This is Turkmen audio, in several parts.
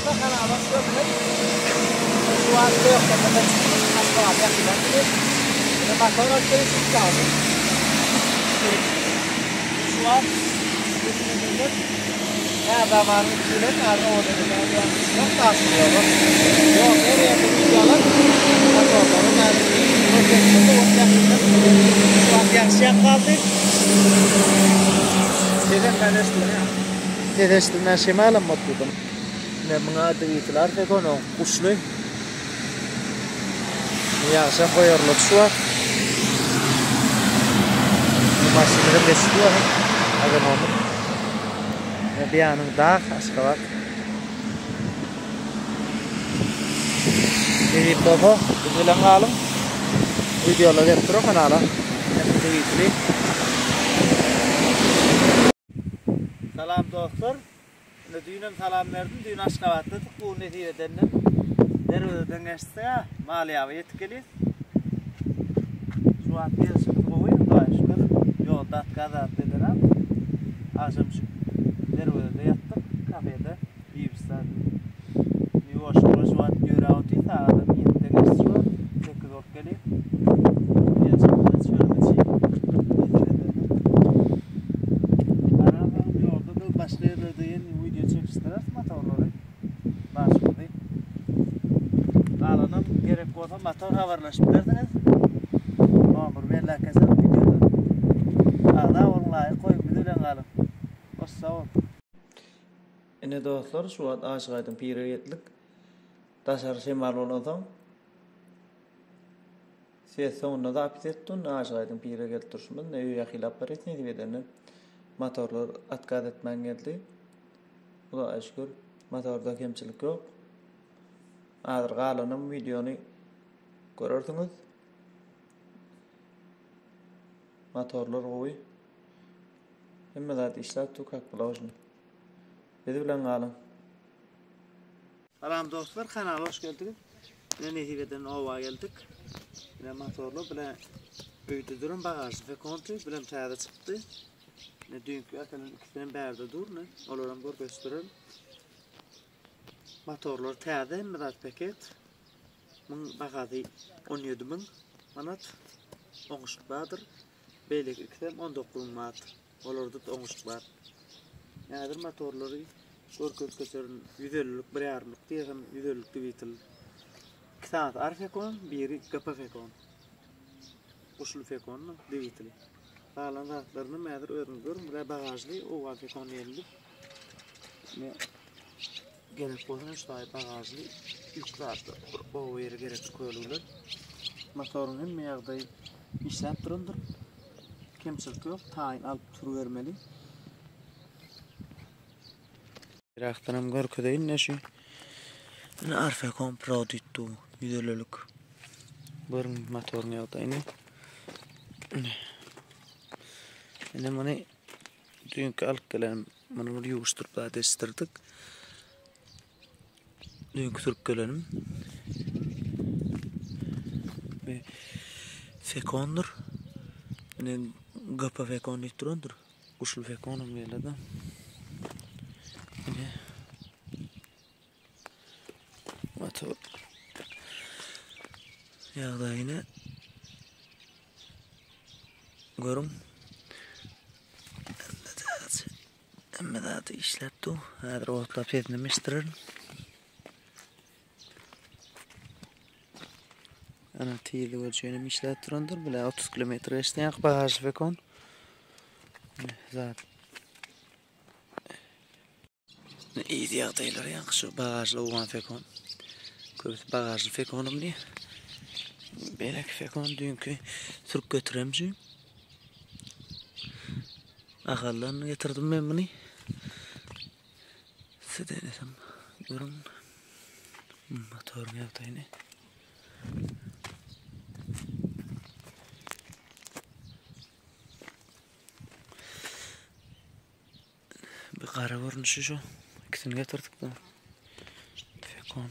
dostlar kanala hoş geldiniz. Şu an yok da aşağı yaklaştık. Motor açıyoruz lazım. Şu an zamanın içinde nerede olduğunu çok tasmıyor. Yok nereye gidiyorlar? Motorları nerede? Şu an yakışık kaldık. Dedesinden şimalım mutluyum. Ne bana dıgıtlar da konu kuşlu. Yağışa koyarlar şu an. Maşinleri besliyor. Agan olur. Bir yanın dağ aşağı bak. Bir topu bilen alın. Videolar getiriyor kanala. Salam dostlar. Düğünüm salam verdim. Düğün aşağı attık. Bu neticeden derveden geçti ya. Maliye yetkili. Şu an bir sıkıntı koyuyor da şükür. Yolda kaza dediler. Akşam şu dervede yattık. Kafede iyi bir saat. Yuvaş şu an göre aldı. Sağdan yetti geçti şu an. Tekrar ort geliyor. Yazımda şöyle başka yerlerde yeni video çekiştiler. Motorları başladı. Alanım gerek olsa motor haberleşip verdiniz. Mamur belli keser videoda. Ada onları koyup bilen kalın. Hoş sağ ol. Ene dostlar şu an aşağıdan pire yetlik. Taşar şemal olandan. Ses sonunda da apitetton aşağıdan pire getirmişim. Ne yakilap var etmedi bedene. Motorlar atqat etmen geldi. Xudoga şükür motorda kemchilik yok. Hazır qalanım videonu görürsünüz. Motorlar qo'y. Hamma zat ishlab tukak bo'lajni. Dedi bilan qalin. Salam dostlar, kanala hoş geldiniz. Yine neticeden ova geldik. Yine motorlar bilan uyda durun bagaj ve kontrol bilan çayda çıktı. Ne dünkü akılın ikisinin berde dur ne? Olaram gör gösterelim. Motorlar täze mirat paket. Mun bagajı 17.000 manat. Oňuşuk bardyr. Beýlek ikisem 19.000 manat. Olarda da oňuşuk bar. Ýa-da motorlary görkök geçerin 150'lik 1.5'lik diýen 150'lik diýitil. İki saat arfekon, biri gapa fekon. Uşul fekon diýitil. Bağlan zatlarını mədir öyrünür. Bura bagajlı, o vafekon yerli. Gerek olsun işte bagajlı yüklardı. O yeri gerek koyulurlar. Motorun hem meyagdayı işlep durundur. Kemçilik yok. Tayin alıp turu vermeli. Bir aktanım görködeyin ne şu? Arfekon prodüktü. Yüdelülük. Bırın motorun yağdayını. Yine bunu dünkü alıp gelen bunu yuvuşturup daha destirdik. Dünkü Türk gelenim ve fekondur. Yine gapa fekon ittirondur. Kuşul fekonum böyle de. Yine motor yağda yine görün. Amma da işlepdi. Hazır otlap etmemiştirir. Ana tiyli ölçeğini işlettirandır. Bile 30 kilometre eşten yak bagaj fekon. Zaten iyi diyataylar yak şu bagajlı olan fekon. Köpüt bagajlı fekonum diye. Belek fekon dünkü Türk götüremci. Akallarını getirdim ben bunu. Denesem görün motorun yaptığını bir kara görünüşü şu ikisini getirdik de fekon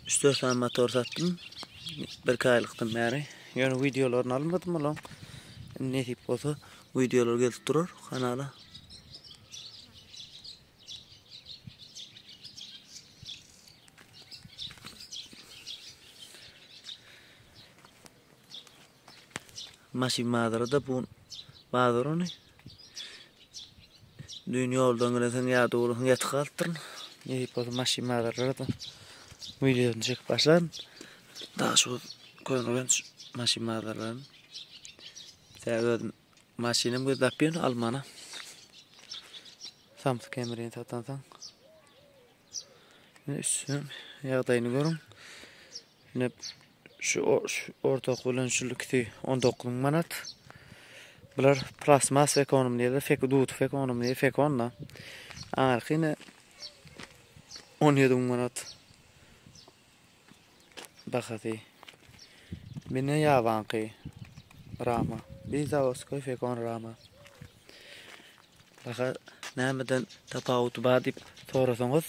3-4 tane motor sattım bir aylıktım beri. Yani videolarını almadım lan. Ne tip bolsa videolar gelip durur kanala. Maşin madara bu badırını dünya yoldan gelesen ya doğru yat kaltırın. Ne tip bolsa maşin madara da videonu çekip başlan. Daha şu koyulan maşin madaraların. Sen maşinim bir yapıyorsun Almana. Samsung kamerayı tatansan. Ne üstüm yağdayını görün. Ne şu orta kullanışlılıkta 19 manat. Bular plasmas ekonomiyada dut ekonomiyada fekonna. Arkine 17 manat. Bakati. Bine yavanqi. Rama. Biz avskoy fekon rama. Baka nämeden tapawut badip sorasanız.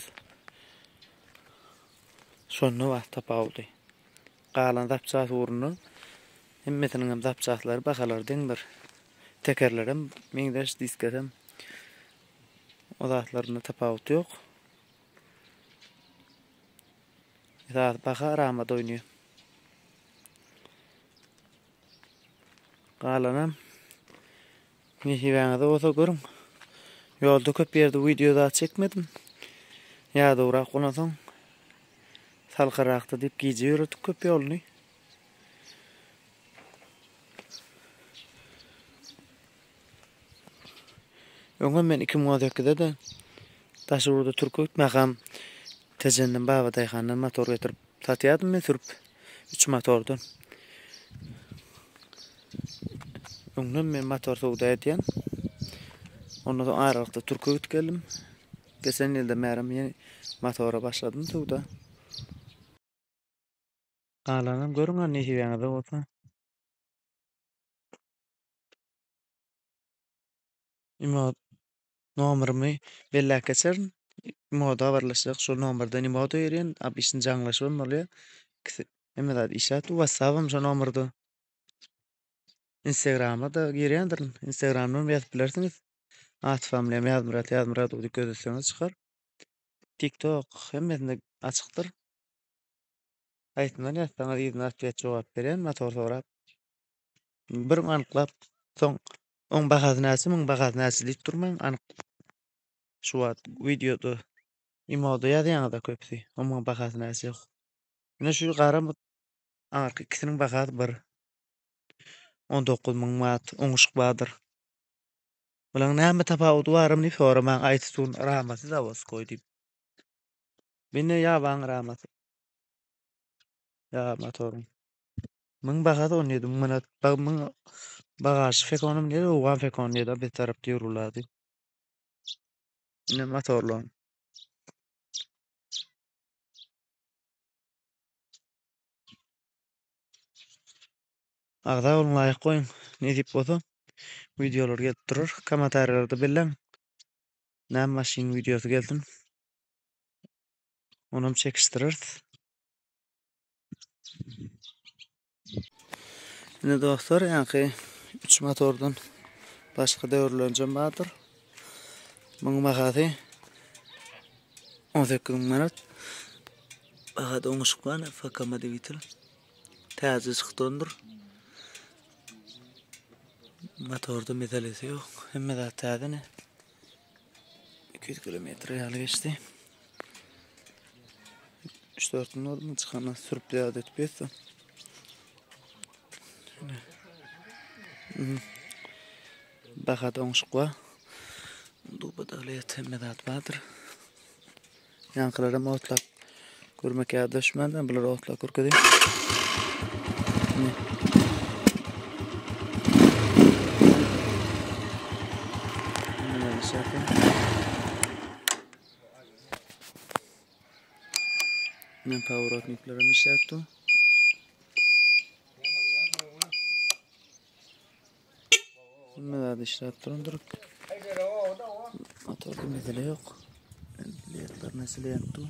Şonu var tapawuty. Qalan zapçat urunu. Hemmetinin zapçatları bakalardandır. Tekerlerim mingdaş diskatem. O zatlarına tapawut yok. Zat baka ramada oynuyor. Qalanam. Nihivanada olsa görün. Yolda köp yerde video daha çekmedim. Ya da uğrak onasan. Salqaraqta dip gece yürüdük köp yolunu. Öňe men 2012'de de taşurda Türküt maqam tejendim baba dayxandan motor getirip satýardym men sürüp 3 motordan. Öňden men motor sowda etýän. Ondan soň aýrylykda Türküt geldim. Geçen ýylda märim ýene motora başladym sowda. Qalanam görüň näçe ýaňyda bolsa. Imad nomerymy bellek geçerin. Moda barlaşyk şol nomerden imada ýeren, abyşyn jaňlaşmam bolýar. Hemme zat işat WhatsApp'ym şo nomerda. Instagram'a da girýändir. Instagram'dan ýazyp bilersiňiz. Atyp familýam ýazmyrat diýip gözleseňiz çykar. TikTok hemmesinde açykdyr. Aýtmaly ýazsaňyz ýygyna atýat jogap berýän motor sorap. Bir anyklap soň oň bagazy näçe diýip durmaň anyk. Şu wagt videoda imada ýazýaňyzda köpsi. Oň bagazy näçe ýok. Ine şu garam arky ikisiniň bagazy bir. 19.000 manat oňuşyk badyr. Bulan näme tapawuty barym soraman aýtsyň rahmaty zawos koý diýip. Mene ýaban rahmaty. Ya motorum. Myň bagazy 17 manat. Myň bagazy fekonum diýer, owan fekon diýer, bir tarapda ýurulady. Ine motorlar. Agda olun laýyk goýun. Ne diýip bolsa, videolar gelip durur. Kommentarlarda bilen. Näme maşyn videosy gelsin. Onum çekişdirir. Ne dostlar, ýa-ni 3 motordan başga döwürlenjem badyr. Myň bagazy 18 manat. Bagada oňuşyk bana fakama diýitil. Täze çykdandyr. Motorda metalesi ýok. Hemme zat täzeni. 200 kilometre ýaly geçdi. 3-4 gün oldu mu çıkana sürüp devam etmeyse. Bakada oňuşykla. Dubada alyat hemmedat badyr. Ýankylarym otlap görmek ýa-düşmänden bular otlap görkezim. Men powerotniklerim işletdi. Hemmedat işläp durundyr. Motorda mesele ýok. Liyetler mesele ýokdy.